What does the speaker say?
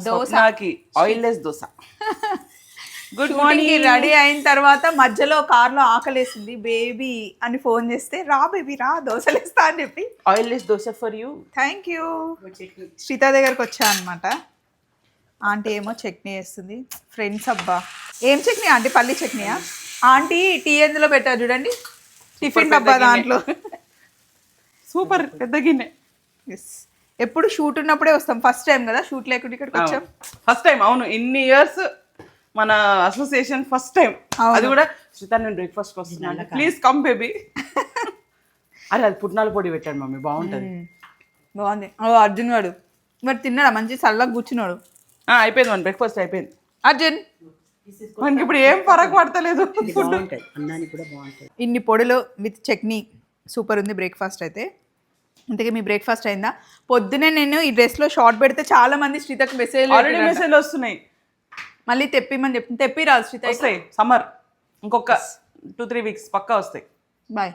దోశకి oilless dosa. Good morning. Ready అయిన తర్వాత మధ్యలో కార్లో ఆకలేసింది, బేబీ అని ఫోన్ చేస్తే రా బేబీ రా దోశలు ఇస్తా అని చెప్పి oilless dosa for you. Thank you. Shritha దగ్గరకు వచ్చా అనమాట. ఆంటీ ఏమో చట్నీ వేస్తుంది. ఫ్రెండ్స్ అబ్బా ఏం చట్నీ ఆంటీ? పల్లి చట్నీయా? ఆంటీ టీ ఎందులో పెట్టారు చూడండి, టిఫిన్ డబ్బా దాంట్లో. సూపర్ పెద్ద గిన్నె. ఎస్, ఎప్పుడు షూట్ ఉన్నప్పుడే వస్తాం. ఫస్ట్ టైం కదా షూట్ లేకుండా ఇక్కడికి వచ్చాం. First time. అవును, ఇన్ని ఇయర్స్ మన అసోసియేషన్ ఫస్ట్ టైం. అది కూడా శ్రీత నేను బ్రేక్ఫాస్ట్ వస్తున్నాను, ప్లీజ్ కమ్ బేబీ. అరే అది పుట్నాల పొడి పెట్టాడు మమ్మీ, బాగుంటుంది. బాగుంది. అర్జున్ వాడు మరి తిన్నాడా? మంచి చల్లగా కూర్చున్నాడు. అయిపోయింది మన బ్రేక్ఫాస్ట్ అయిపోయింది. అర్జున్ మనకి ఇప్పుడు ఏం ఫరక్ పడతలేదు. ఇన్ని పొడులు విత్ చట్నీ సూపర్ ఉంది బ్రేక్ఫాస్ట్ అయితే. ఇంతకీ మీ బ్రేక్ఫాస్ట్ అయిందా? పొద్దునే నేను ఈ డ్రెస్లో షార్ట్ పెడితే చాలా మంది శ్రీతకు ఆల్రెడీ మెసేజ్లు వస్తున్నాయి. మళ్ళీ తెప్పిమని చెప్తుంది. తెప్పి రాదు శ్రీత. వస్తాయి సమ్మర్ ఇంకొక 2-3 వీక్స్ పక్కా వస్తాయి. బాయ్.